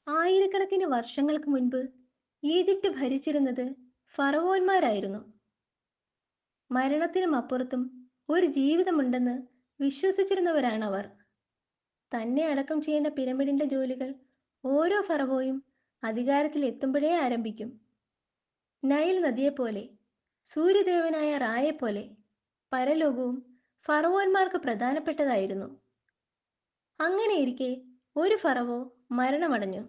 ആയിരക്കണക്കിന് വർഷങ്ങൾക്ക് മുൻപ് ഈജിപ്ത് ഭരിച്ചിരുന്നത് ഫറവോന്മാരായിരുന്നു. മരണത്തിനും അപ്പുറത്തും ഒരു ജീവിതമുണ്ടെന്ന് വിശ്വസിച്ചിരുന്നവരാണവർ. തന്നെ അടക്കം ചെയ്യേണ്ട പിരമിഡിന്റെ ജോലികൾ ഓരോ ഫറവോയും അധികാരത്തിൽ എത്തുമ്പോഴേ ആരംഭിക്കും. നൈൽ നദിയെപ്പോലെ, സൂര്യദേവനായ റായെപ്പോലെ പരലോകവും ഫറവോന്മാർക്ക് പ്രധാനപ്പെട്ടതായിരുന്നു. അങ്ങനെയിരിക്കെ ഒരു ഫറവോ മരണമടഞ്ഞു.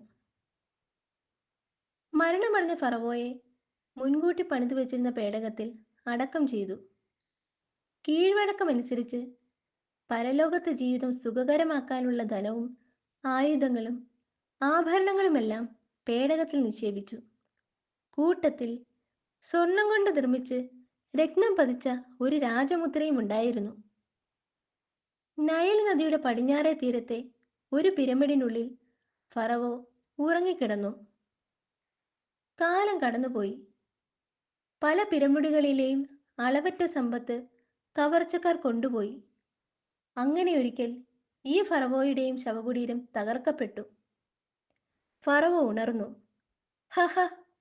മരണമടഞ്ഞ ഫറവോയെ മുൻകൂട്ടി പണിതു വെച്ചിരുന്ന പേടകത്തിൽ അടക്കം ചെയ്തു. കീഴ്വഴക്കമനുസരിച്ച് പരലോകത്തെ ജീവിതം സുഖകരമാക്കാനുള്ള ധനവും ആയുധങ്ങളും ആഭരണങ്ങളുമെല്ലാം പേടകത്തിൽ നിക്ഷേപിച്ചു. കൂട്ടത്തിൽ സ്വർണം കൊണ്ട് നിർമ്മിച്ച് രത്നം പതിച്ച ഒരു രാജമുദ്രയും ഉണ്ടായിരുന്നു. നൈൽ നദിയുടെ പടിഞ്ഞാറേ തീരത്തെ ഒരു പിരമിഡിനുള്ളിൽ ഫറവോ ഉറങ്ങിക്കിടന്നു. കാലം കടന്നുപോയി. പല പിരമിഡുകളിലെയും അളവറ്റ സമ്പത്ത് കവർച്ചക്കാർ കൊണ്ടുപോയി. അങ്ങനെയൊരിക്കൽ ഈ ഫറവോയുടെയും ശവകുടീരം തകർക്കപ്പെട്ടു. ഫറവോ ഉണർന്നു. ഹഹ,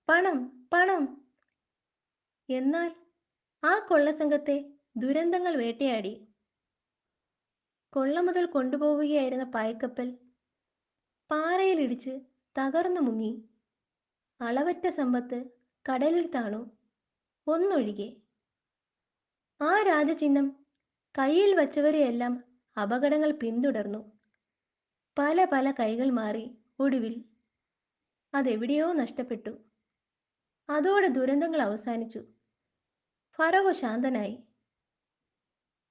പണം, പണം! എന്നാൽ ആ കൊള്ളസംഘത്തെ ദുരന്തങ്ങൾ വേട്ടയാടി. കൊള്ള മുതൽ കൊണ്ടുപോവുകയായിരുന്ന പായ്ക്കപ്പൽ പാറയിലിടിച്ച് തകർന്നു മുങ്ങി. അളവറ്റ സമ്പത്ത് കടലിൽ താണു, ഒന്നൊഴികെ. ആ രാജചിഹ്നം കയ്യിൽ വച്ചവരെയെല്ലാം അപകടങ്ങൾ പിന്തുടർന്നു. പല പല കൈകൾ മാറി ഒടുവിൽ അതെവിടെയോ നഷ്ടപ്പെട്ടു. അതോടെ ദുരന്തങ്ങൾ അവസാനിച്ചു. ഫറവോ ശാന്തനായി.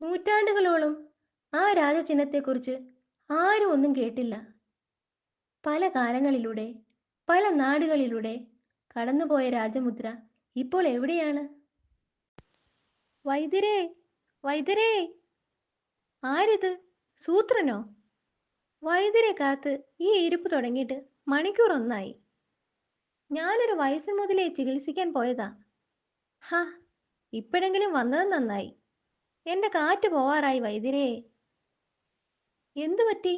നൂറ്റാണ്ടുകളോളം ആ രാജചിഹ്നത്തെക്കുറിച്ച് ആരും ഒന്നും കേട്ടില്ല. പല കാലങ്ങളിലൂടെ, പല നാടുകളിലൂടെ കടന്നുപോയ രാജമുദ്ര ഇപ്പോൾ എവിടെയാണ്? വൈദ്യരേ, വൈദ്യരേ! ആരിത്? സൂത്രനോ? വൈദ്യരെ കാത്ത് ഈ ഇരിപ്പ് തുടങ്ങിയിട്ട് മണിക്കൂർ ഒന്നായി. ഞാനൊരു വയസ്സ് മുതലേ ചികിത്സിക്കാൻ പോയതാ. ഹാ, ഇപ്പോഴെങ്കിലും വന്നത് നന്നായി. എന്റെ കാറ്റ് പോവാറായി വൈദ്യരേ. എന്തു പറ്റി?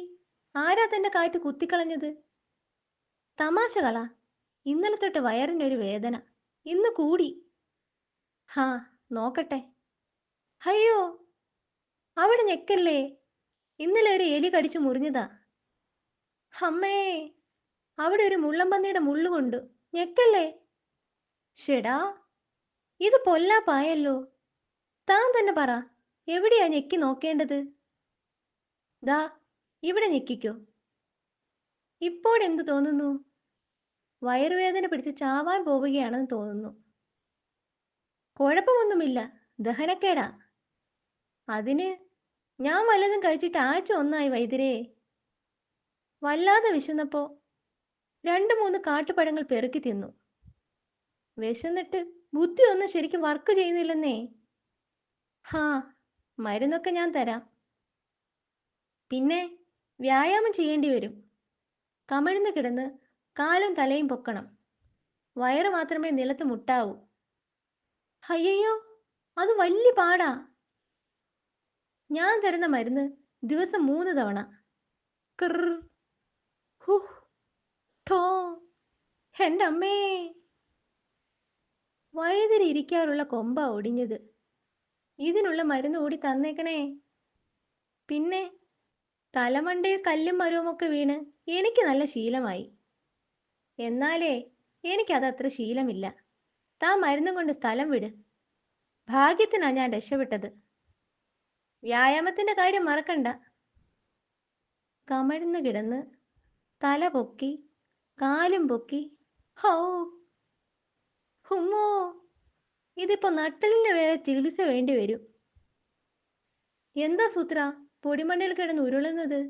ആരാ തന്റെ കാറ്റ് കുത്തിക്കളഞ്ഞത്? തമാശ കള. ഇന്നലെ തൊട്ട് വയറിനൊരു വേദന, ഇന്ന് കൂടി. ഹാ, നോക്കട്ടെ. അയ്യോ, അവിടെ ഞെക്കല്ലേ. ഇന്നലെ ഒരു എലി കടിച്ചു മുറിഞ്ഞതാ. അമ്മേ, അവിടെ ഒരു മുള്ളമ്പന്നിയുടെ മുള്ളുകൊണ്ട്. ഞെക്കല്ലേ. ഷെടാ, ഇത് പൊല്ലാപ്പായല്ലോ. താൻ തന്നെ പറ, എവിടെയാ ഞെക്കി നോക്കേണ്ടത്? ദാ ഇവിടെ ഞെക്കിക്കോ. ഇപ്പോഴെന്തു തോന്നുന്നു? വയറുവേദന പിടിച്ച് ചാവാൻ പോവുകയാണെന്ന് തോന്നുന്നു. കുഴപ്പമൊന്നുമില്ല, ദഹനക്കേടാ. അതിന് ഞാൻ വല്ലതും കഴിച്ചിട്ട് ആഴ്ച ഒന്നായി വൈദ്യരേ. വല്ലാതെ വിശന്നപ്പോ 2-3 കാട്ടുപഴങ്ങൾ പെറുക്കി തിന്നു. വിശന്നിട്ട് ബുദ്ധി ഒന്നും ശരിക്കും വർക്ക് ചെയ്യുന്നില്ലെന്നേ. ഹാ, മരുന്നൊക്കെ ഞാൻ തരാം. പിന്നെ വ്യായാമം ചെയ്യേണ്ടി വരും. കമിഴ്ന്ന് കിടന്ന് കാലും തലയും പൊക്കണം. വയറ് മാത്രമേ നിലത്ത് മുട്ടാവൂ. അയ്യോ, അത് വലിയ പാടാ. ഞാൻ തരുന്ന മരുന്ന് ദിവസം 3 തവണ. കൃ, ഹു, ഠോ. എൻ്റെ അമ്മേ! വൈദ്യര് ഇരിക്കാറുള്ള കൊമ്പാ ഒടിഞ്ഞത്. ഇതിനുള്ള മരുന്ന് കൂടി തന്നേക്കണേ. പിന്നെ തലമണ്ടയിൽ കല്ലും മരവുമൊക്കെ വീണ് എനിക്ക് നല്ല ശീലമായി. എന്നാലേ എനിക്കതത്ര ശീലമില്ല. താൻ മരുന്നും കൊണ്ട് സ്ഥലം വിട്. ഭാഗ്യത്തിനാ ഞാൻ രക്ഷപ്പെട്ടത്. വ്യായാമത്തിന്റെ കാര്യം മറക്കണ്ട. കമഴ്ന്ന് കിടന്ന് തല പൊക്കി കാലും പൊക്കി. ഹോ, ഹുമ്മോ, ഇതിപ്പോ നട്ടലിന് വേറെ ചികിത്സ വേണ്ടി വരും. എന്താ സൂത്ര പൊടിമണ്ണിൽ കിടന്ന് ഉരുളുന്നത്?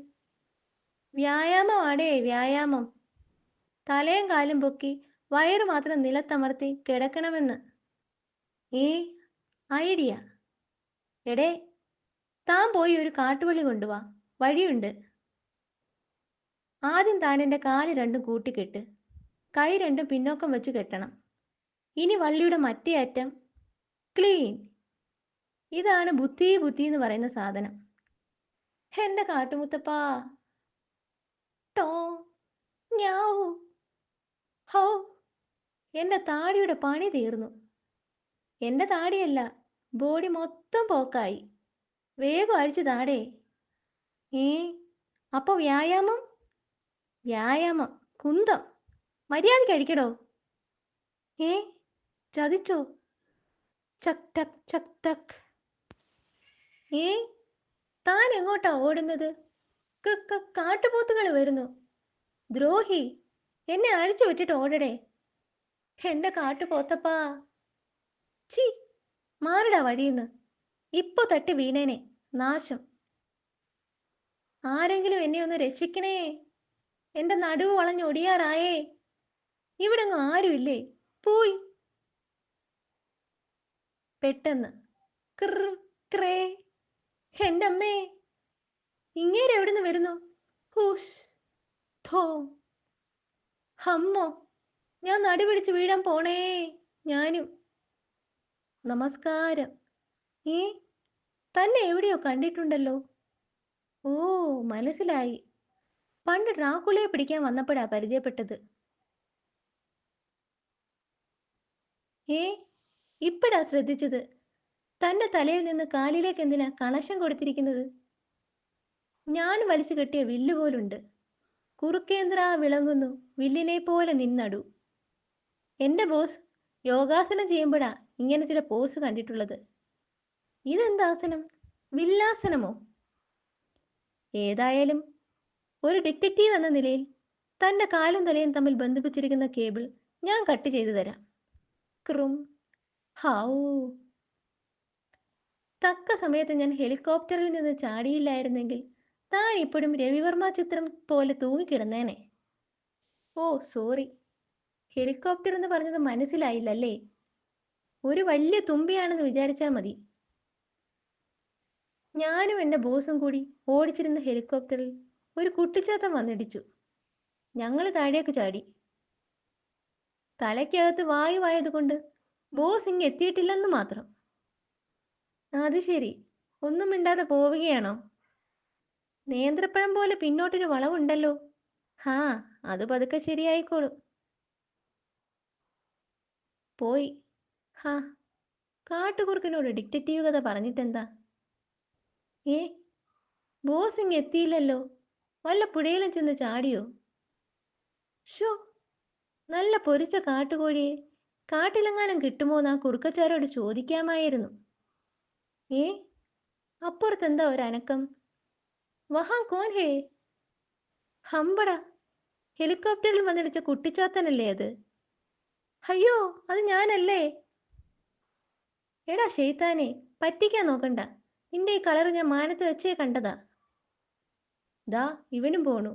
വ്യായാമമാടേ, വ്യായാമം. തലയും കാലും പൊക്കി വയറ് മാത്രം നിലത്തമർത്തി കിടക്കണമെന്ന്. ഏ, ഐഡിയ. എടേ, താൻ പോയി ഒരു കാട്ടുവള്ളി കൊണ്ടുവാ, വഴിയുണ്ട്. ആദ്യം താൻ എൻ്റെ കാല് രണ്ടും കൂട്ടിക്കെട്ട്. കൈ രണ്ടും പിന്നോക്കം വെച്ച് കെട്ടണം. ഇനി വള്ളിയുടെ മറ്റേ അറ്റം ക്ലീൻ. ഇതാണ് ബുദ്ധി ബുദ്ധി എന്ന് പറയുന്ന സാധനം. എൻ്റെ കാട്ടുമുത്തപ്പാ. ടോ, ഞാവൂ. എൻ്റെ താടിയുടെ പണി തീർന്നു. എൻ്റെ താടിയല്ല, ബോഡി മൊത്തം പോക്കായി. വേഗം അഴിച്ചു താടേ. ഏ അപ്പോൾ വ്യായാമം? വ്യായാമം കുന്തം. മര്യാദയ്ക്ക് അഴിക്കടോ. ഏ ചതിച്ചോ? ചക് ടക് ചക് ടക്. ഏ താൻ എങ്ങോട്ടാ ഓടുന്നത്? കാട്ടുപോത്തുകൾ വരുന്നു. ദ്രോഹി, എന്നെ അഴിച്ചു വിട്ടിട്ട് ഓടടേ. എൻ്റെ കാട്ടുപോത്തപ്പാ. ചി, മാറിടാ വഴിയിന്ന്. ഇപ്പൊ തട്ടി വീണേനെ, നാശം. ആരെങ്കിലും എന്നെ ഒന്ന് രക്ഷിക്കണേ. എൻ്റെ നടുവ് വളഞ്ഞൊടിയാറായേ. ഇവിടെങ്ങും ആരുമില്ലേ? പോയി. പെട്ടെന്ന് ക്ര ക്രേ. എൻ്റെ അമ്മേ, ഇങ്ങേരെ എവിടുന്ന് വരുന്നു? ഹൂഷ് ഥോ. അമ്മോ, ഞാൻ നടുപിടിച്ച് വീഴാൻ പോണേ. ഞാനും. നമസ്കാരം. ഏ തന്നെ എവിടെയോ കണ്ടിട്ടുണ്ടല്ലോ. ഓ, മനസ്സിലായി. പണ്ട് ഡ്രാക്കുളയെ പിടിക്കാൻ വന്നപ്പോഴാ പരിചയപ്പെട്ടത്. ഏ ഇപ്പോഴാ ശ്രദ്ധിച്ചത്. തൻ്റെ തലയിൽ നിന്ന് കാലിലേക്ക് എന്തിനാ കണക്ഷൻ കൊടുത്തിരിക്കുന്നത്? ഞാൻ വലിച്ചു കെട്ടിയ വില്ല് പോലുണ്ട്. കുറുക്കേന്ദ്ര വിളങ്ങുന്നു വില്ലിനെ പോലെ നിന്നടു. എൻ്റെ ബോസ് യോഗാസനം ചെയ്യുമ്പോഴാ ഇങ്ങനെ ചില പോസ് കണ്ടിട്ടുള്ളത്. ഇതെന്താസനം? വില്ലാസനമോ? ഏതായാലും ഒരു ഡിറ്റക്റ്റീവ് എന്ന നിലയിൽ തൻ്റെ കാലും തലയും തമ്മിൽ ബന്ധിപ്പിച്ചിരിക്കുന്ന കേബിൾ ഞാൻ കട്ട് ചെയ്തു തരാം. ക്രും. ഹാവൂ. തക്ക സമയത്ത് ഞാൻ ഹെലികോപ്റ്ററിൽ നിന്ന് ചാടിയില്ലായിരുന്നെങ്കിൽ താൻ ഇപ്പോഴും രവിവർമ്മ ചിത്രം പോലെ തൂങ്ങിക്കിടന്നേനെ. ഓ സോറി, ഹെലികോപ്റ്റർ എന്ന് പറഞ്ഞത് മനസ്സിലായില്ലല്ലേ? ഒരു വലിയ തുമ്പിയാണെന്ന് വിചാരിച്ചാൽ മതി. ഞാനും എൻ്റെ ബോസും കൂടി ഓടിച്ചിരുന്ന ഹെലികോപ്റ്ററിൽ ഒരു കുട്ടിച്ചാത്തൻ വന്നിടിച്ചു. ഞങ്ങൾ താഴേക്ക് ചാടി. തലയ്ക്കകത്ത് വായുവായതുകൊണ്ട് ബോസ് ഇങ്ങ് എത്തിയിട്ടില്ലെന്ന് മാത്രം. അത് ശരി, ഒന്നും മിണ്ടാതെ പോവുകയാണോ? നേന്ത്രപ്പഴം പോലെ പിന്നോട്ടൊരു വളവുണ്ടല്ലോ. ഹാ, അത് പതുക്കെ ശരിയായിക്കോളും. പോയി. ഹാ, കാട്ടുകുറുക്കനോട് ഡിറ്റക്റ്റീവ് കഥ പറഞ്ഞിട്ടെന്താ? ഏ ബോസ് ഇങ്ങ് എത്തിയില്ലല്ലോ. വല്ല പുഴയിലും ചെന്ന് ചാടിയോ? ഷോ, നല്ല പൊരിച്ച കാട്ടുകോഴിയെ കാട്ടിലെങ്ങാനും കിട്ടുമോന്ന് ആ കുറുക്കച്ചാരോട് ചോദിക്കാമായിരുന്നു. ഏ അപ്പുറത്തെന്താ ഒരനക്കം? വഹാ കോൻ ഹേ? ഹമ്പട, ഹെലികോപ്റ്ററിൽ വന്നിടിച്ച കുട്ടിച്ചാത്തനല്ലേ അത്? അയ്യോ, അത് ഞാനല്ലേ. എടാ ഷെയ്ത്താനെ, പറ്റിക്കാൻ നോക്കണ്ട. നിന്റെ ഈ കളറ് ഞാൻ മാനത്ത് വെച്ചേ കണ്ടതാ. ദാ ഇവനും പോണു.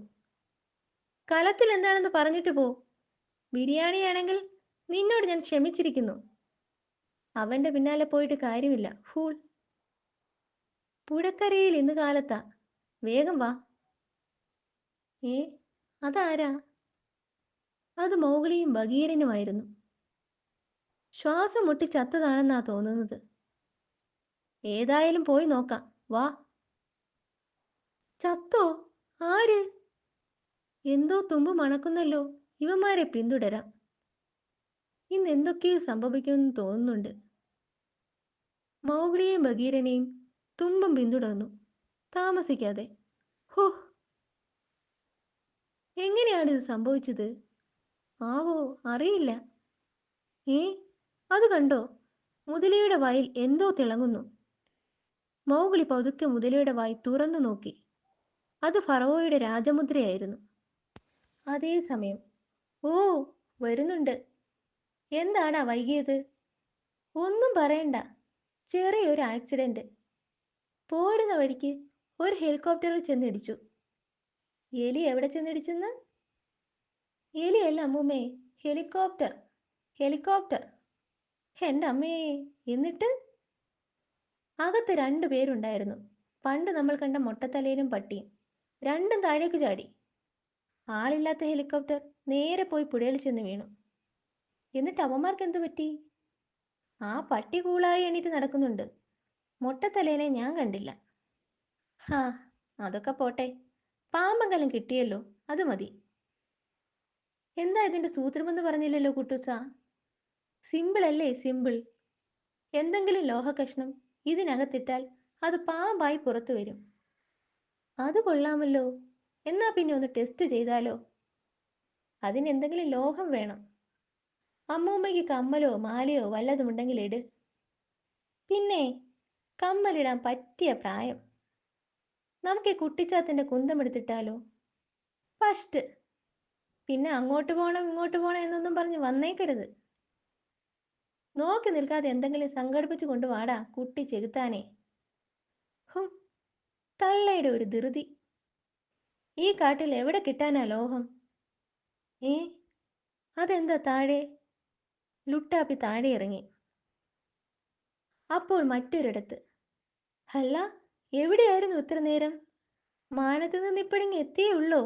കലത്തിൽ എന്താണെന്ന് പറഞ്ഞിട്ട് പോ. ബിരിയാണിയാണെങ്കിൽ നിന്നോട് ഞാൻ ക്ഷമിച്ചിരിക്കുന്നു. അവൻ്റെ പിന്നാലെ പോയിട്ട് കാര്യമില്ല, ഫൂൾ. പുഴക്കരയിൽ ഇന്ന് കാലത്താ. വേഗം വാ. ഏ അതാരാ? അത് മൗഗ്ലിയും ബഗീരനുമായിരുന്നു. ശ്വാസം മുട്ടി ചത്തതാണെന്നാ തോന്നുന്നത്. ഏതായാലും പോയി നോക്കാം, വാ. ചത്തോ? ആര്? എന്തോ തുമ്പ് മണക്കുന്നല്ലോ. ഇവന്മാരെ പിന്തുടരാം. ഇന്ന് എന്തൊക്കെയോ സംഭവിക്കുമെന്ന് തോന്നുന്നുണ്ട്. മൗഗ്ലിയെയും ബഗീരനെയും തുമ്പം പിന്തുടർന്നു. താമസിക്കാതെ. ഹോ, എങ്ങനെയാണിത് സംഭവിച്ചത്? ആവോ, അറിയില്ല. ഏ അത് കണ്ടോ? മുതലയുടെ വായിൽ എന്തോ തിളങ്ങുന്നു. മൗഗ്ലി പതുക്കെ മുതലയുടെ വായി തുറന്നു നോക്കി. അത് ഫറവോയുടെ രാജമുദ്രയായിരുന്നു. അതേസമയം ഓ വരുന്നുണ്ട്. എന്താടാ വൈകിയത്? ഒന്നും പറയണ്ട, ചെറിയൊരു ആക്സിഡന്റ്. പോരുന്ന വഴിക്ക് ഒരു ഹെലികോപ്റ്ററിൽ ചെന്നിടിച്ചു. എലി എവിടെ ചെന്നിടിച്ചെന്ന്? എലിയല്ല അമ്മൂമ്മേ, ഹെലികോപ്റ്റർ. ഹെലികോപ്റ്റർ. എൻ്റെ അമ്മേ. എന്നിട്ട് അകത്ത് 2 പേരുണ്ടായിരുന്നു. പണ്ട് നമ്മൾ കണ്ട മൊട്ടത്തലയിലും പട്ടിയും. രണ്ടും താഴേക്ക് ചാടി. ആളില്ലാത്ത ഹെലികോപ്റ്റർ നേരെ പോയി പുഴയിൽ ചെന്ന് വീണു. എന്നിട്ട് അവന്മാർക്ക് എന്തു പറ്റി? ആ പട്ടി കൂളായി എണീറ്റ് നടക്കുന്നുണ്ട്. മൊട്ടത്തലേനെ ഞാൻ കണ്ടില്ല. ഹാ, അതൊക്കെ പോട്ടെ. പാമ്പെങ്കിലും കിട്ടിയല്ലോ, അത് മതി. എന്താ ഇതിൻ്റെ സൂത്രമെന്ന് പറഞ്ഞില്ലല്ലോ കുട്ടുച്ച? സിമ്പിൾ അല്ലേ, സിമ്പിൾ. എന്തെങ്കിലും ലോഹകഷ്ണം ഇതിനകത്തിട്ടാൽ അത് പാമ്പായി പുറത്തു വരും. അത് കൊള്ളാമല്ലോ. എന്നാ പിന്നെ ഒന്ന് ടെസ്റ്റ് ചെയ്താലോ? അതിനെന്തെങ്കിലും ലോഹം വേണം. അമ്മൂമ്മയ്ക്ക് കമ്മലോ മാലയോ വല്ലതുമുണ്ടെങ്കിൽ ഇട്. പിന്നെ കമ്മലിടാൻ പറ്റിയ പ്രായം. നമുക്ക് ഈ കുട്ടിച്ചാത്തൻ്റെ കുന്തമെടുത്തിട്ടാലോ? ഫസ്റ്റ്. പിന്നെ അങ്ങോട്ട് പോകണം ഇങ്ങോട്ട് പോകണം എന്നൊന്നും പറഞ്ഞ് വന്നേക്കരുത്. നോക്കി നിൽക്കാതെ എന്തെങ്കിലും സംഘടിപ്പിച്ചു കൊണ്ടുവാടാ കുട്ടി ചെകുത്താനെ. ഹും, തള്ളയുടെ ഒരു ധൃതി. ഈ കാട്ടിൽ എവിടെ കിട്ടാനാ ലോഹം? ഏ, അതെന്താ താഴെ? ലുട്ടാപ്പി താഴെ ഇറങ്ങി. അപ്പോൾ മറ്റൊരിടത്ത്. അല്ല, എവിടെയായിരുന്നു ഇത്ര നേരം? മാനത്ത് നിന്ന് ഇപ്പോഴിങ്ങ് എത്തിയേ ഉള്ളോ?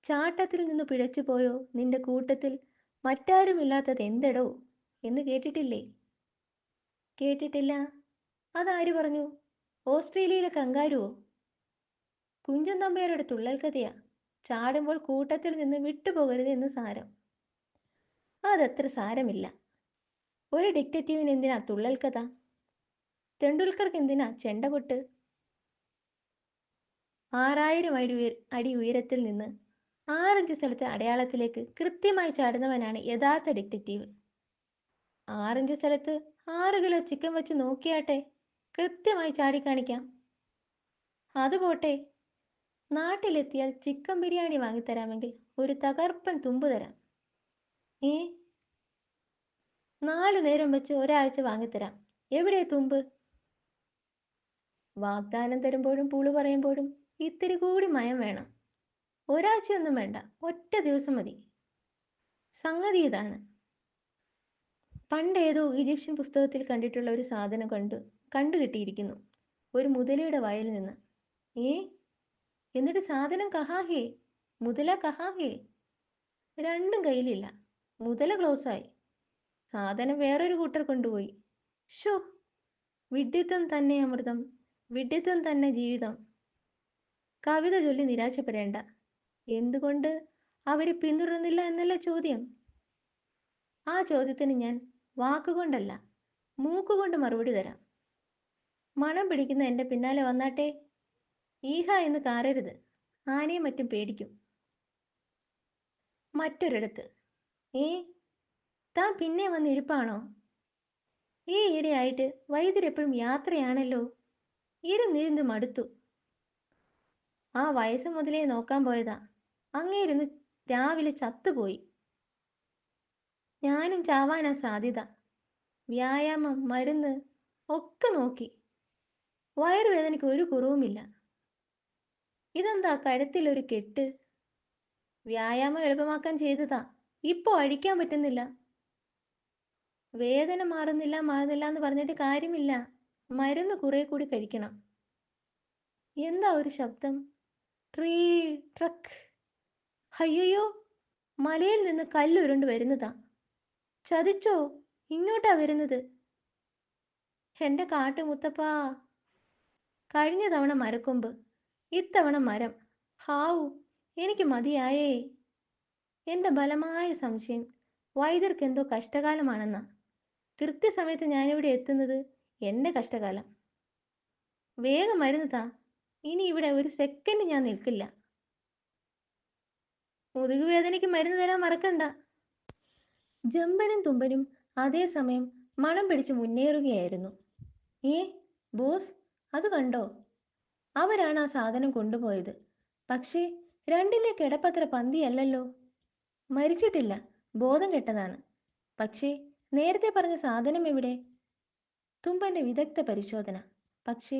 ചാട്ടത്തിൽ നിന്ന് പിഴച്ചു പോയോ നിന്റെ കൂട്ടത്തിൽ മറ്റാരുമില്ലാത്തത് എന്തടോ എന്ന് കേട്ടിട്ടില്ലേ? കേട്ടിട്ടില്ല. അതാര് പറഞ്ഞു? ഓസ്ട്രേലിയയിലെ കങ്കാരുവോ? കുഞ്ചൻ തമ്പയരുടെ തുള്ളൽ കഥയാ. ചാടുമ്പോൾ കൂട്ടത്തിൽ നിന്ന് വിട്ടുപോകരുത് എന്ന് സാരം. അതത്ര സാരമില്ല. ഒരു ഡിറ്റക്റ്റീവിന് എന്തിനാ തുള്ളൽ കഥ? തെണ്ടുൽക്കർക്ക് എന്തിനാ ചെണ്ടകൊട്ട്? 6000 അടി ഉയരത്തിൽ നിന്ന് 6 ഇഞ്ച് സ്ഥലത്തെ അടയാളത്തിലേക്ക് കൃത്യമായി ചാടുന്നവനാണ് യഥാർത്ഥ ഡിറ്റക്റ്റീവ്. 6 ഇഞ്ച് സ്ഥലത്ത് 6 കിലോ ചിക്കൻ വെച്ച് നോക്കിയാട്ടെ, കൃത്യമായി ചാടിക്കാണിക്കാം. അതുപോട്ടെ, നാട്ടിലെത്തിയാൽ ചിക്കൻ ബിരിയാണി വാങ്ങിത്തരാമെങ്കിൽ ഒരു തകർപ്പൻ തുമ്പ് തരാം. ഏ, 4 നേരം വെച്ച് ഒരാഴ്ച വാങ്ങിത്തരാം. എവിടെ തുമ്പ്? വാഗ്ദാനം തരുമ്പോഴും പുളു പറയുമ്പോഴും ഇത്തിരി കൂടി മയം വേണം. ഒരാഴ്ചയൊന്നും വേണ്ട, ഒറ്റ ദിവസം മതി. സംഗതി ഇതാണ്. പണ്ടേതോ ഈജിപ്ഷ്യൻ പുസ്തകത്തിൽ കണ്ടിട്ടുള്ള ഒരു സാധനം കണ്ടുകിട്ടിയിരിക്കുന്നു. ഒരു മുതലയുടെ വായിൽ നിന്ന്. ഏ, എന്നിട്ട് സാധനം കഹാഹേ? മുതല കഹാഹേ? രണ്ടും കയ്യിലില്ല. മുതല ക്ലോസായി. സാധനം വേറൊരു കൂട്ടർ കൊണ്ടുപോയി. ഷോ, വിഡ്ഢിത്തം തന്നെ അമൃതം, വിഡ്ഢിത്തം തന്നെ ജീവിതം. കവിത ചൊല്ലി നിരാശപ്പെടേണ്ട. എന്തുകൊണ്ട് അവരെ പിന്തുടർന്നില്ല എന്നല്ല ചോദ്യം. ആ ചോദ്യത്തിന് ഞാൻ വാക്കുകൊണ്ടല്ല, മൂക്കുകൊണ്ട് മറുപടി തരാം. മണം പിടിക്കുന്ന എൻ്റെ പിന്നാലെ വന്നാട്ടെ. ഈഹ എന്ന് കാറരുത്, ആനയും മറ്റും പേടിക്കും. മറ്റൊരിടത്ത്. ഏ, താൻ പിന്നെ വന്നിരിപ്പാണോ? ഈ ഈടെയായിട്ട് വൈദ്യരെപ്പോഴും യാത്രയാണല്ലോ. ഇരുന്നിരുന്ന് മടുത്തു. ആ വയസ്സ് മുതലേ നോക്കാൻ പോയതാ. അങ്ങേരുന്ന് രാവിലെ ചത്തുപോയി. ഞാനും ചാവാനാ സാധ്യത. വ്യായാമം, മരുന്ന് ഒക്കെ നോക്കി. വയറുവേദനയ്ക്ക് ഒരു കുറവുമില്ല. ഇതെന്താ കഴുത്തിലൊരു കെട്ട്? വ്യായാമം എളുപ്പമാക്കാൻ ചെയ്തതാ. ഇപ്പോൾ അഴിക്കാൻ പറ്റുന്നില്ല. വേദന മാറുന്നില്ല എന്ന് പറഞ്ഞിട്ട് കാര്യമില്ല. മരുന്ന് കുറെ കൂടി കഴിക്കണം. എന്താ ഒരു ശബ്ദം? Tree truck. അയ്യോ, മലയിൽ നിന്ന് കല്ലുരുണ്ട് വരുന്നതാ. ചതിച്ചോ? ഇങ്ങോട്ടാ വരുന്നത്. എൻ്റെ കാട്ടുമുത്തപ്പാ. കഴിഞ്ഞ തവണ മരക്കൊമ്പ്, ഇത്തവണ മരം. ഹാവു, എനിക്ക് മതിയായേ. എൻ്റെ ബലമായ സംശയം വൈദ്യർക്ക് എന്തോ കഷ്ടകാലമാണെന്നാ. കൃത്യസമയത്ത് ഞാനിവിടെ എത്തുന്നത് എൻ്റെ കഷ്ടകാലം. വേഗം മരുന്ന് താ. ഇനി ഇവിടെ ഒരു സെക്കൻഡ് ഞാൻ നിൽക്കില്ല. മുതുകുവേദനയ്ക്ക് മരുന്ന് തരാൻ മറക്കണ്ട. ജമ്പനും തുമ്പനും അതേസമയം മണം പിടിച്ച് മുന്നേറുകയായിരുന്നു. ഏ, ബോസ്, അത് കണ്ടോ? അവരാണ് ആ സാധനം കൊണ്ടുപോയത്. പക്ഷേ രണ്ടിലെ കിടപ്പത്ര പന്തിയല്ലല്ലോ. മരിച്ചിട്ടില്ല, ബോധം കെട്ടതാണ്. പക്ഷേ നേരത്തെ പറഞ്ഞ സാധനം എവിടെ? തുമ്പന്റെ വിദഗ്ധ പരിശോധന. പക്ഷേ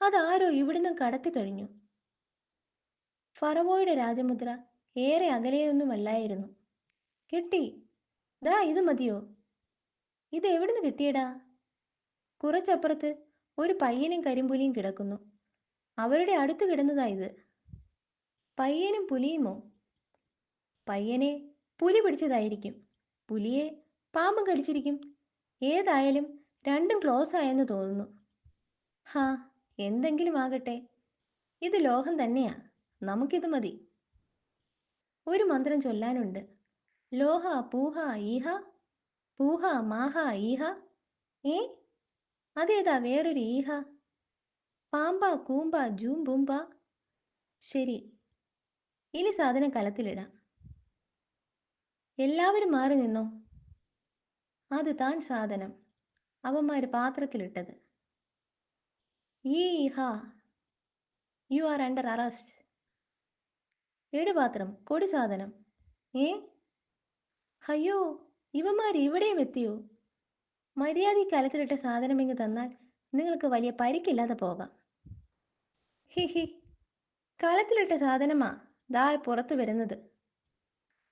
അതാരോ ഇവിടുന്ന് കടത്തി കഴിഞ്ഞു. ഫറവോയുടെ രാജമുദ്ര ഏറെ അകലെയൊന്നുമല്ലായിരുന്നു. കിട്ടി. ദാ ഇത് മതിയോ? ഇത് എവിടുന്ന് കിട്ടിയടാ? കുറച്ചപ്പുറത്ത് ഒരു പയ്യനും കരിമ്പുലിയും കിടക്കുന്നു. അവരുടെ അടുത്ത് കിടന്നതാ ഇത്. പയ്യനും പുലിയുമോ? പയ്യനെ പുലി പിടിച്ചതായിരിക്കും, പുലിയെ പാമ്പും കടിച്ചിരിക്കും. ഏതായാലും രണ്ടും ക്ലോസ് ആയെന്ന് തോന്നുന്നു. ഹാ, എന്തെങ്കിലും ആകട്ടെ, ഇത് ലോഹം തന്നെയാ. നമുക്കിത് മതി. ഒരു മന്ത്രം ചൊല്ലാനുണ്ട്. ലോഹ പൂഹ ഈഹ പൂഹ മാഹ ഈഹ. ഏ അതേതാ വേറൊരു ഈഹ? പാമ്പ കൂമ്പ ജൂം ബുംബ. ശരി, ഇനി സാധനം കലത്തിലിടാം. എല്ലാവരും മാറി നിന്നോ. അത് താൻ സാധനം അവന്മാര് പാത്രത്തിലിട്ടത്. ഈഹ, യു ആർ അണ്ടർ അറസ്റ്റ്. പാത്രം കൊടി സാധനം. ഏ അയ്യോ, ഇവന്മാർ ഇവിടെയും എത്തിയോ? മര്യാദ കലത്തിലിട്ട സാധനം ഇങ്ങ് തന്നാൽ നിങ്ങൾക്ക് വലിയ പരിക്കില്ലാതെ പോകാം. ഹിഹി, കലത്തിലിട്ട സാധനമാ ദാ പുറത്തു വരുന്നത്.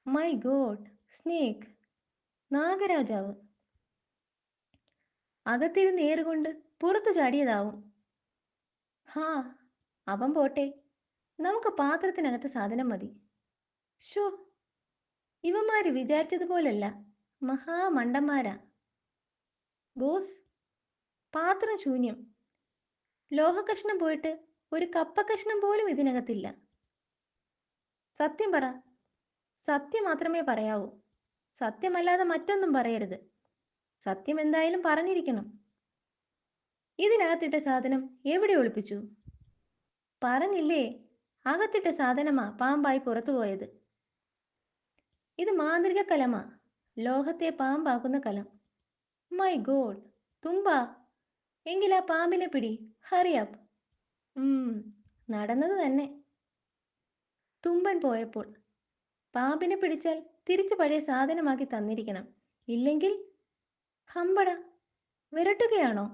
മൈ ഗോഡ്, സ്നേക്ക്, നാഗരാജാവ്. അകത്തിരുന്ന് ഏറുകൊണ്ട് പുറത്തു ചാടിയതാവും. ഹാ, അവൻ പോട്ടെ, നമുക്ക് പാത്രത്തിനകത്ത് സാധനം മതി. ഷോ, ഇവന്മാര് വിചാരിച്ചതുപോലല്ല, മഹാമണ്ടന്മാരാ. ബോസ്, പാത്രം ശൂന്യം. ലോഹകഷ്ണം പോയിട്ട് ഒരു കപ്പക്കഷ്ണം പോലും ഇതിനകത്തില്ല. സത്യം പറ. സത്യം മാത്രമേ പറയാവൂ. സത്യമല്ലാതെ മറ്റൊന്നും പറയരുത്. സത്യം എന്തായാലും പറഞ്ഞിരിക്കണം. ഇതിനകത്തിട്ട സാധനം എവിടെ ഒളിപ്പിച്ചു? പറഞ്ഞില്ലേ, അകത്തിട്ട സാധനമാ പാമ്പായി പുറത്തു പോയത്. ഇത് മാന്ത്രിക കലമാ, ലോഹത്തെ പാമ്പാക്കുന്ന കലം. മൈ ഗോഡ്, തുമ്പ, എങ്കിലാ പാമ്പിനെ പിടി. ഹറിയപ്പ്. നടന്നത് തന്നെ. തുമ്പൻ പോയപ്പോൾ പാമ്പിനെ പിടിച്ചാൽ തിരിച്ചു പഴയ സാധനമാക്കി തന്നിരിക്കണം. ഇല്ലെങ്കിൽ ഹമ്പട, വിരട്ടുകയാണോ?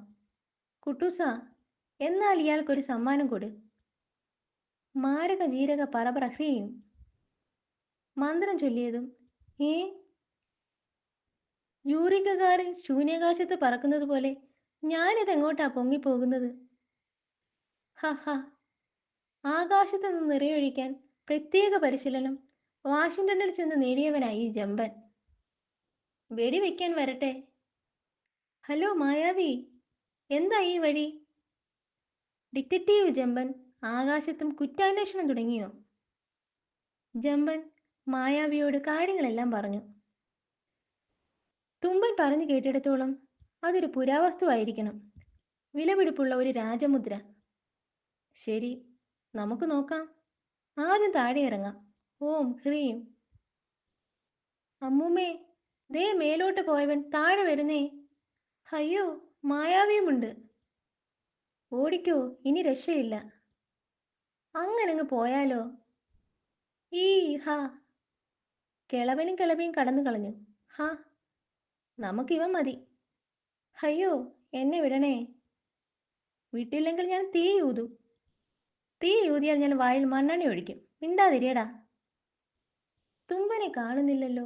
കുട്ടൂസ, എന്നാൽ ഇയാൾക്കൊരു സമ്മാനം കൊടു. മാരക ജീരക പറപറ ഹ്രീം. മന്ത്രം ചൊല്ലിയതും ഏ യൂറികകാരൻ ശൂന്യാകാശത്ത് പറക്കുന്നത് പോലെ ഞാനിതെങ്ങോട്ടാ പൊങ്ങിപ്പോകുന്നത്? ഹഹ, ആകാശത്ത് നിന്ന് നിറയൊഴിക്കാൻ പ്രത്യേക പരിശീലനം വാഷിംഗ്ടണിൽ ചെന്ന് നേടിയവനായി ജമ്പൻ. വെടിവെക്കാൻ വരട്ടെ. ഹലോ മായാവി, എന്താ ഈ വഴി? ഡിറ്റക്റ്റീവ് ജമ്പൻ ആകാശത്തും കുറ്റാന്വേഷണം തുടങ്ങിയോ? ജമ്പൻ മായാവിയോട് കാര്യങ്ങളെല്ലാം പറഞ്ഞു. തുമ്പൻ പറഞ്ഞു കേട്ടിടത്തോളം അതൊരു പുരാവസ്തുവായിരിക്കണം. വിലപിടിപ്പുള്ള ഒരു രാജമുദ്ര. ശരി, നമുക്ക് നോക്കാം. ആദ്യം താഴെ ഇറങ്ങാം. ഓം ഹ്രീം. അമ്മൂമ്മേ, ദേ മേലോട്ട് പോയവൻ താഴെ വരുന്നേ. അയ്യോ, മായാവിയുമുണ്ട്. ഓടിക്കോ, ഇനി രക്ഷയില്ല. അങ്ങനങ്ങ് പോയാലോ? ഈ ഹാ, കിളവനും കിളവിയും കടന്നു കളഞ്ഞു. ഹാ, നമുക്കിവൻ മതി. അയ്യോ, എന്നെ വിടണേ. വിട്ടില്ലെങ്കിൽ ഞാൻ തീ ഊതും. തീ ഊതിയാൽ ഞാൻ വായിൽ മണ്ണെണ്ണ ഒഴിക്കും. മിണ്ടാതിരിയടാ. തുമ്പനെ കാണുന്നില്ലല്ലോ.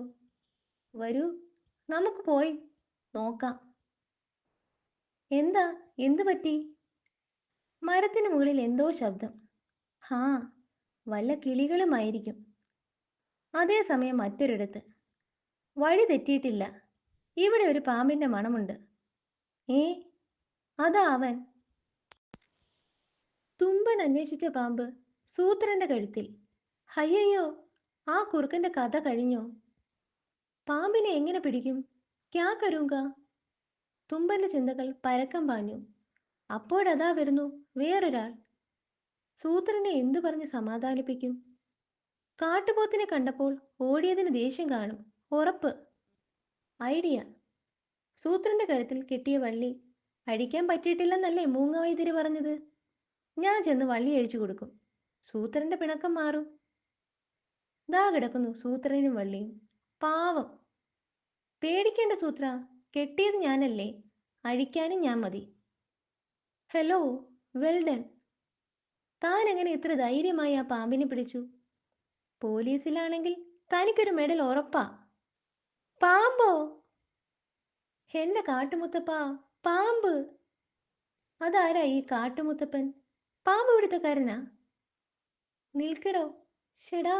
വരൂ, നമുക്ക് പോയി നോക്കാം. എന്താ, എന്തു പറ്റി? മരത്തിന് മുകളിൽ എന്തോ ശബ്ദം. ഹാ, വല്ല കിളികളുമായിരിക്കും. അതേസമയം മറ്റൊരിടത്ത് വഴി തെറ്റിയിട്ടില്ല. ഇവിടെ ഒരു പാമ്പിന്റെ മണമുണ്ട്. ഏ അതാ അവൻ. തുമ്പൻ അന്വേഷിച്ച പാമ്പ് സൂത്രന്റെ കഴുത്തിൽ. ഹയ്യയ്യോ, ആ കുറുക്കന്റെ കഥ കഴിഞ്ഞോ? പാമ്പിനെ എങ്ങനെ പിടിക്കും? ക്യാ കരൂങ്ക? തുമ്പന്റെ ചിന്തകൾ പരക്കം പാഞ്ഞു. അപ്പോഴതാ വരുന്നു വേറൊരാൾ. സൂത്രനെ എന്തു പറഞ്ഞ് സമാധാനിപ്പിക്കും? കാട്ടുപോത്തിനെ കണ്ടപ്പോൾ ഓടിയതിന് ദേഷ്യം കാണും, ഉറപ്പ്. ഐഡിയ. സൂത്രന്റെ കഴുത്തിൽ കെട്ടിയ വള്ളി അഴിക്കാൻ പറ്റിയിട്ടില്ലെന്നല്ലേ മൂങ്ങ വൈദ്യര് പറഞ്ഞത്? ഞാൻ ചെന്ന് വള്ളി അഴിച്ചു കൊടുക്കും. സൂത്രന്റെ പിണക്കം മാറും. ദാ കിടക്കുന്നു സൂത്രനും വള്ളിയും. പാവം. പേടിക്കേണ്ട സൂത്ര, കെട്ടിയത് ഞാനല്ലേ, അഴിക്കാനും ഞാൻ മതി. Hello, well done. താൻ എങ്ങനെ ഇത്ര ധൈര്യമായി ആ പാമ്പിനെ പിടിച്ചു? പോലീസിലാണെങ്കിൽ തനിക്കൊരു മെഡൽ ഉറപ്പാ. പാമ്പോ? എന്റെ കാട്ടുമുത്തപ്പാ, പാമ്പ്. അതാരാ ഈ കാട്ടുമുത്തപ്പൻ? പാമ്പ് പിടുത്തക്കാരനാ? നിൽക്കടോ. ഷെടാ,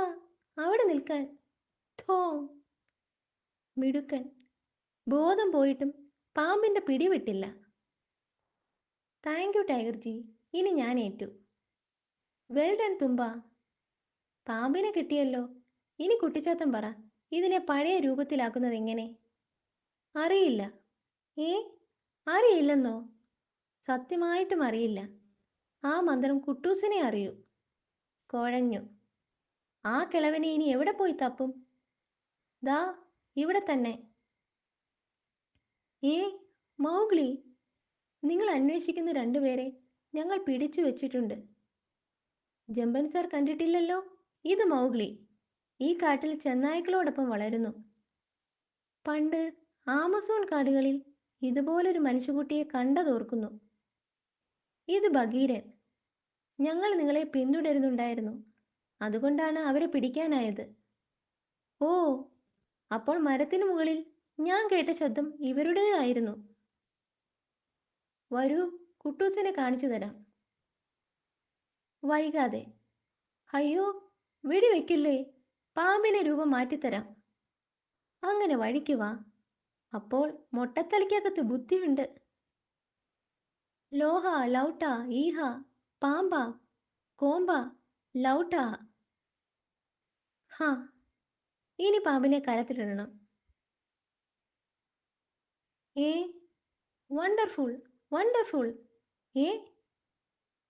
അവിടെ നിൽക്കാൻ. ഥോ, മിടുക്കൻ. ബോധം പോയിട്ടും പാമ്പിന്റെ പിടിവിട്ടില്ല. താങ്ക് യു ടൈഗർ ജി, ഇനി ഞാൻ ഏറ്റു. വെൽഡൺ തുമ്പ. പാമ്പിനെ കിട്ടിയല്ലോ, ഇനി കുട്ടിച്ചാത്തൻ പറ. ഇതിനെ പഴയ രൂപത്തിലാക്കുന്നത് എങ്ങനെ? അറിയില്ല. ഏ, അറിയില്ലെന്നോ? സത്യമായിട്ടും അറിയില്ല. ആ മന്ത്രം കുട്ടൂസിനെ അറിയൂ. കുഴഞ്ഞു. ആ കിളവനെ ഇനി എവിടെ പോയി തപ്പും? ദാ ഇവിടെ തന്നെ. ഏ, മൗഗ്ലി, നിങ്ങൾ അന്വേഷിക്കുന്ന രണ്ടുപേരെ ഞങ്ങൾ പിടിച്ചു വെച്ചിട്ടുണ്ട്. ജമ്പൻ സാർ കണ്ടിട്ടില്ലല്ലോ? ഇത് മൗഗ്ലി. ഈ കാട്ടിൽ ചെന്നായ്ക്കളോടൊപ്പം വളരുന്നു. പണ്ട് ആമസോൺ കാടുകളിൽ ഇതുപോലൊരു മനുഷ്യക്കുട്ടിയെ കണ്ടതോർക്കുന്നു. ഇത് ബഗീരൻ. ഞങ്ങൾ നിങ്ങളെ പിന്തുടരുന്നുണ്ടായിരുന്നു. അതുകൊണ്ടാണ് അവരെ പിടിക്കാനായത്. ഓ, അപ്പോൾ മരത്തിനു മുകളിൽ ഞാൻ കേട്ട ശബ്ദം ഇവരുടേതായിരുന്നു. വരൂ, കുട്ടൂസിനെ കാണിച്ചു തരാം. വൈകാതെ. അയ്യോ, വെടിവെക്കില്ലേ, പാമ്പിനെ രൂപം മാറ്റിത്തരാം. അങ്ങനെ വഴിക്ക് വാ. അപ്പോൾ മൊട്ടത്തലയ്ക്കകത്ത് ബുദ്ധിയുണ്ട്. ലോഹ, ലൗട്ട, ഈഹ, പാമ്പ, കോമ്പ, ലൗട്ട. ഹാ, ഇനി പാമ്പിനെ കരത്തിലിടണം. ഏ, വണ്ടർഫുൾ, വണ്ടർഫുൾ. ഏ,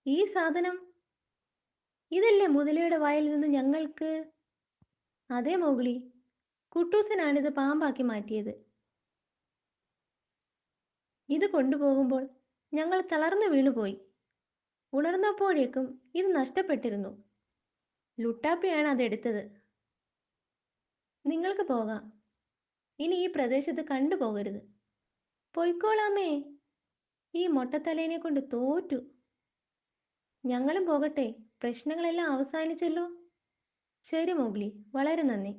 ഈ സാധനം ഇതല്ലേ മുതലയുടെ വായിൽ നിന്ന് ഞങ്ങൾക്ക്? അതേ മൗഗ്ലി, കുട്ടൂസനാണിത് പാമ്പാക്കി മാറ്റിയത്. ഇത് കൊണ്ടുപോകുമ്പോൾ ഞങ്ങൾ തളർന്നു വീണുപോയി. ഉണർന്നപ്പോഴേക്കും ഇത് നഷ്ടപ്പെട്ടിരുന്നു. ലുട്ടാപ്പിയാണ് അതെടുത്തത്. നിങ്ങൾക്ക് പോകാം. ഇനി ഈ പ്രദേശത്ത് കണ്ടുപോകരുത്. പൊയ്ക്കോളാമേ. ഈ മൊട്ടത്തലേനെ കൊണ്ട് തോറ്റു. ഞങ്ങളും പോകട്ടെ, പ്രശ്നങ്ങളെല്ലാം അവസാനിച്ചല്ലോ. ശരി മൗഗ്ലി, വളരെ നന്ദി.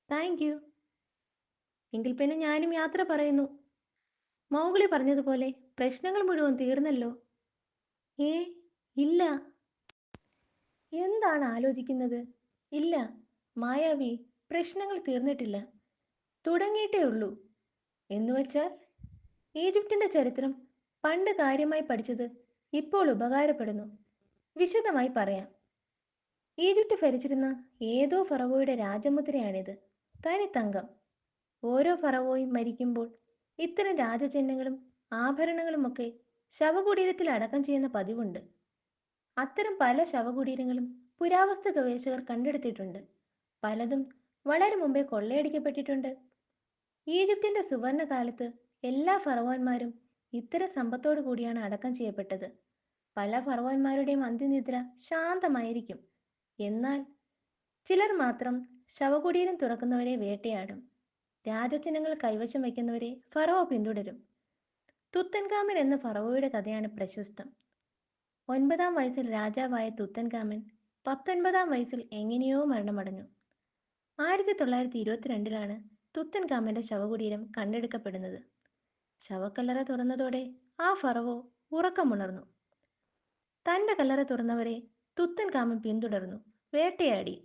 Thank you. എങ്കിൽ പിന്നെ ഞാനും യാത്ര പറയുന്നു. മൗഗ്ലി പറഞ്ഞതുപോലെ പ്രശ്നങ്ങൾ മുഴുവൻ തീർന്നല്ലോ. ഏ, ഇല്ല. എന്താണ് ആലോചിക്കുന്നത്? ഇല്ല മായാവി, പ്രശ്നങ്ങൾ തീർന്നിട്ടില്ല, തുടങ്ങിയിട്ടേ ഉള്ളൂ. എന്നുവെച്ചാൽ ഈജിപ്തിൻ്റെ ചരിത്രം പണ്ട് കാര്യമായി പഠിച്ചത് ഇപ്പോൾ ഉപകാരപ്പെടുന്നു. വിശദമായി പറയാം. ഈജിപ്ത് ഭരിച്ചിരുന്ന ഏതോ ഫറവോയുടെ രാജമുദ്രയാണിത്. തനി തങ്കം. ഓരോ ഫറവോയും മരിക്കുമ്പോൾ ഇത്തരം രാജചിഹ്നങ്ങളും ആഭരണങ്ങളുമൊക്കെ ശവകുടീരത്തിൽ അടക്കം ചെയ്യുന്ന പതിവുണ്ട്. അത്തരം പല ശവകുടീരങ്ങളും പുരാവസ്തു ഗവേഷകർ കണ്ടെടുത്തിട്ടുണ്ട്. പലതും വളരെ മുമ്പേ കൊള്ളയടിക്കപ്പെട്ടിട്ടുണ്ട്. ഈജിപ്തിന്റെ സുവർണകാലത്ത് എല്ലാ ഫറവോന്മാരും ഇത്തരം സമ്പത്തോടു കൂടിയാണ് അടക്കം ചെയ്യപ്പെട്ടത്. പല ഫറവോന്മാരുടെയും അന്ത്യനിദ്ര ശാന്തമായിരിക്കും. എന്നാൽ ചിലർ മാത്രം ശവകുടീരം തുറക്കുന്നവരെ വേട്ടയാടും. രാജചിഹ്നങ്ങൾ കൈവശം വയ്ക്കുന്നവരെ ഫറവോ പിന്തുടരും. തുത്തൻഖാമൻ എന്ന ഫറവോയുടെ കഥയാണ് പ്രശസ്തം. 9-ാം വയസ്സിൽ രാജാവായ തുത്തൻഖാമൻ 19-ാം വയസ്സിൽ എങ്ങനെയോ മരണമടഞ്ഞു. 1922-ലാണ് തുത്തൻഖാമന്റെ ശവകുടീരം കണ്ടെടുക്കപ്പെടുന്നത്. ശവക്കല്ലറ തുറന്നതോടെ ആ ഫറവോ ഉറക്കമുണർന്നു. തന്റെ കല്ലറ തുറന്നവരെ തുത്തൻഖാമൻ പിന്തുടർന്നു, വേട്ടയാടി.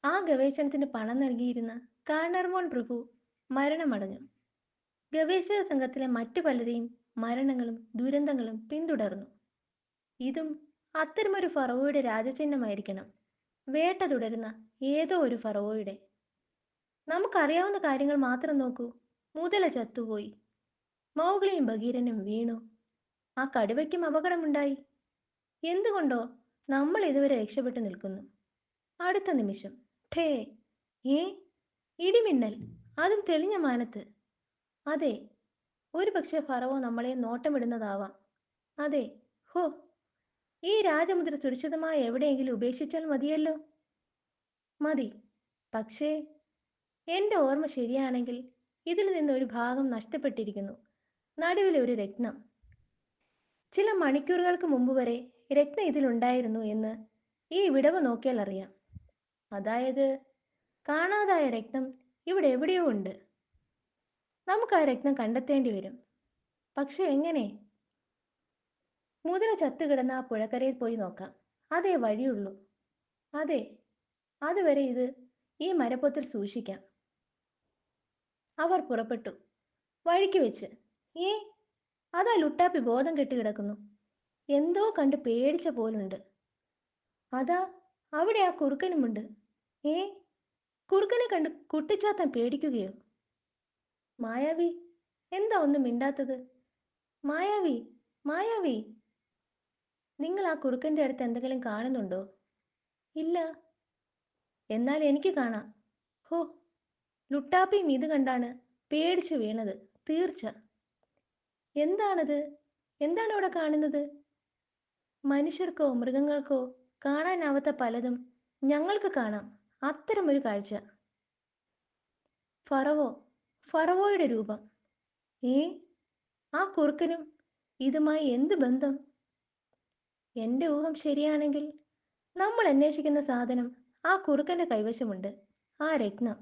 ആ ഗവേഷണത്തിന് പണം നൽകിയിരുന്ന കാർണർമോൺ പ്രഭു മരണമടഞ്ഞു. ഗവേഷക സംഘത്തിലെ മറ്റു പലരെയും മരണങ്ങളും ദുരന്തങ്ങളും പിന്തുടർന്നു. ഇതും അത്തരമൊരു ഫറവോയുടെ രാജചിഹ്നമായിരിക്കണം. വേട്ട തുടരുന്ന ഏതോ ഒരു ഫറവോയുടെ. നമുക്കറിയാവുന്ന കാര്യങ്ങൾ മാത്രം നോക്കൂ. മുതല ചത്തുപോയി. മൗഗ്ലിയും ബഗീരനും വീണു. ആ കടുവയ്ക്കും അപകടമുണ്ടായി. എന്തുകൊണ്ടോ നമ്മൾ ഇതുവരെ രക്ഷപ്പെട്ടു നിൽക്കുന്നു. അടുത്ത നിമിഷം ഠേ, ഏ, ഇടിമിന്നൽ, അതും തെളിഞ്ഞ മാനത്ത്. അതെ, ഒരു പക്ഷെ ഫറവോ നമ്മളെ നോട്ടമിടുന്നതാവാം. അതെ, ഹോ, ഈ രാജമുദ്ര സുരക്ഷിതമായി എവിടെയെങ്കിലും ഉപേക്ഷിച്ചാൽ മതിയല്ലോ. മതി. പക്ഷേ എൻ്റെ ഓർമ്മ ശരിയാണെങ്കിൽ ഇതിൽ നിന്ന് ഒരു ഭാഗം നഷ്ടപ്പെട്ടിരിക്കുന്നു. നടുവിലെ ഒരു രത്നം. ചില മണിക്കൂറുകൾക്ക് മുമ്പ് വരെ രത്നം ഇതിലുണ്ടായിരുന്നു എന്ന് ഈ വിടവ് നോക്കിയാൽ അറിയാം. അതായത് കാണാതായ രത്നം ഇവിടെ എവിടെയോ ഉണ്ട്. നമുക്ക് ആ രത്നം കണ്ടെത്തേണ്ടി വരും. പക്ഷെ എങ്ങനെ? മുതല ചത്തുകിടന്ന ആ പുഴക്കരയിൽ പോയി നോക്കാം. അതേ വഴിയുള്ളൂ. അതെ, അതുവരെ ഇത് ഈ മരപ്പൊത്തിൽ സൂക്ഷിക്കാം. അവർ പുറപ്പെട്ടു. വഴിക്ക് വെച്ച് ഏ, അതാ ലുട്ടാപ്പി ബോധം കെട്ട് കിടക്കുന്നു. എന്തോ കണ്ട് പേടിച്ച പോലുണ്ട്. അതാ അവിടെ ആ കുറുക്കനുമുണ്ട്. ഏ, കുറുക്കനെ കണ്ട് കുട്ടിച്ചാത്തൻ പേടിക്കുകയോ? മായാവി, എന്താ ഒന്നും മിണ്ടാത്തത്? മായാവി, മായാവി, നിങ്ങൾ ആ കുറുക്കൻ്റെ അടുത്ത് എന്തെങ്കിലും കാണുന്നുണ്ടോ? ഇല്ല. എന്നാൽ എനിക്ക് കാണാം. ഹോ, ലുട്ടാപ്പിയും ഇത് കണ്ടാണ് പേടിച്ച് വീണത്, തീർച്ച. എന്താണത്? എന്താണ് അവിടെ കാണുന്നത്? മനുഷ്യർക്കോ മൃഗങ്ങൾക്കോ കാണാനാവാത്ത പലതും ഞങ്ങൾക്ക് കാണാം. അത്തരമൊരു കാഴ്ച. ഫറവോ, ഫറവോയുടെ രൂപം. ഏ, ആ കുറുക്കനും ഇതുമായി എന്ത് ബന്ധം? എൻ്റെ ഊഹം ശരിയാണെങ്കിൽ നമ്മൾ അന്വേഷിക്കുന്ന സാധനം ആ കുറുക്കൻ്റെ കൈവശമുണ്ട്, ആ രത്നം.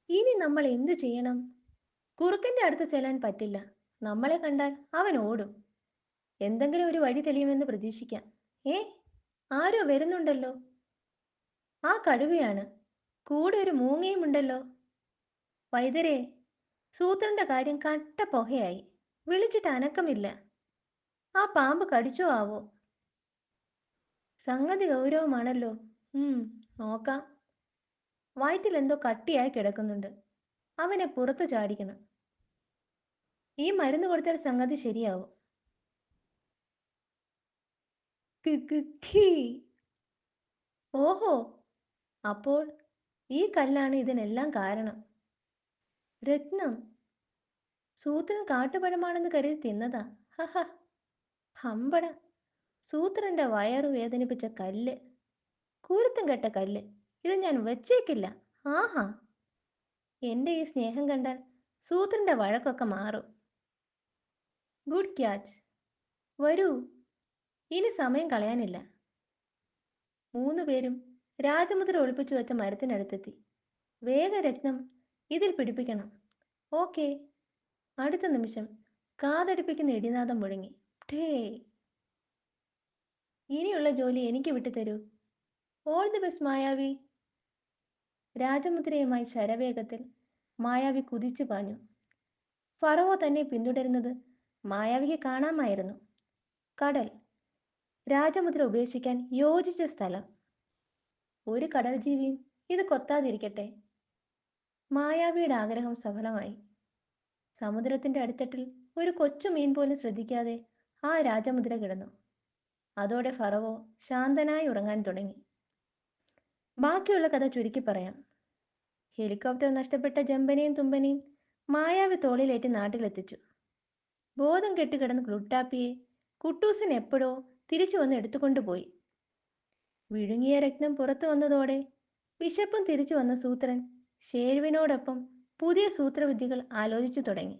ഇനി നമ്മൾ എന്തു ചെയ്യണം? കുറുക്കൻ്റെ അടുത്ത് ചെല്ലാൻ പറ്റില്ല. നമ്മളെ കണ്ടാൽ അവൻ ഓടും. എന്തെങ്കിലും ഒരു വഴി തെളിയുമെന്ന് പ്രതീക്ഷിക്കാം. ഏ, ആരോ വരുന്നുണ്ടല്ലോ. ആ കടുവയാണ്. കൂടെ ഒരു മൂങ്ങയും ഉണ്ടല്ലോ. വൈദ്യരെ, സൂത്രന്റെ കാര്യം കട്ട പുകയായി. വിളിച്ചിട്ട് അനക്കമില്ല. ആ പാമ്പ് കടിച്ചോ ആവോ? സംഗതി ഗൗരവമാണല്ലോ. നോക്കാം. വയറ്റിൽ എന്തോ കട്ടിയായി കിടക്കുന്നുണ്ട്. അവനെ പുറത്തു ചാടിക്കണം. ഈ മരുന്ന് കൊടുത്താൽ സംഗതി ശരിയാവും. ഓഹോ, അപ്പോൾ ഈ കല്ലാണ് ഇതിനെല്ലാം കാരണം. രത്നം. സൂത്രൻ കാട്ടുപഴമാണെന്ന് കരുതി തിന്നതാ. ഹഹ, ഹമ്പട. സൂത്രന്റെ വയറു വേദനിപ്പിച്ച കല്ല്. കൂരുത്തം കെട്ട കല്ല്. ഇത് ഞാൻ വച്ചേക്കില്ല. ആഹാ, എൻ്റെ ഈ സ്നേഹം കണ്ടാൽ സൂത്രന്റെ വഴക്കൊക്കെ മാറും. Good catch. വരൂ, ഇനി സമയം കളയാനില്ല. 3 പേരും രാജമുദ്ര ഒളിപ്പിച്ചു വെച്ച മരത്തിനടുത്തെത്തി. വേഗ രത്നം ഇതിൽ പിടിപ്പിക്കണം. ഓക്കെ. അടുത്ത നിമിഷം കാതടിപ്പിക്കുന്ന ഇടിനാദം മുഴങ്ങി. ടേ. ഇനിയുള്ള ജോലി എനിക്ക് വിട്ടുതരൂ. ഓൾ ദി ബെസ്റ്റ് മായാവി. രാജമുദ്രയുമായി ശരവേഗത്തിൽ മായാവി കുതിച്ചു പാഞ്ഞു. ഫറവോ തന്നെ പിന്തുടരുന്നത് മായാവിക്ക് കാണാമായിരുന്നു. കടൽ, രാജമുദ്ര ഉപേക്ഷിക്കാൻ യോജിച്ച സ്ഥലം. ഒരു കടൽ ജീവിയും ഇത് കൊത്താതിരിക്കട്ടെ. മായാവിയുടെ ആഗ്രഹം സഫലമായി. സമുദ്രത്തിന്റെ അടിത്തട്ടിൽ ഒരു കൊച്ചു മീൻ പോലും ശ്രദ്ധിക്കാതെ ആ രാജമുദ്ര കിടന്നു. അതോടെ ഫറവോ ശാന്തനായി ഉറങ്ങാൻ തുടങ്ങി. ബാക്കിയുള്ള കഥ ചുരുക്കി പറയാം. ഹെലികോപ്റ്റർ നഷ്ടപ്പെട്ട ജമ്പനെയും തുമ്പനെയും മായാവി തോളിലേറ്റി നാട്ടിലെത്തിച്ചു. ബോധം കെട്ടുകിടന്ന് ലുട്ടാപ്പിയെ കുട്ടൂസൻ എപ്പോഴോ തിരിച്ചു വന്ന് എടുത്തുകൊണ്ടുപോയി. വിഴുങ്ങിയ രക്തം പുറത്തു വന്നതോടെ വിശപ്പും തിരിച്ചു വന്ന സൂത്രൻ ഷേരുവിനോടൊപ്പം പുതിയ സൂത്രവിദ്യകൾ ആലോചിച്ചു തുടങ്ങി.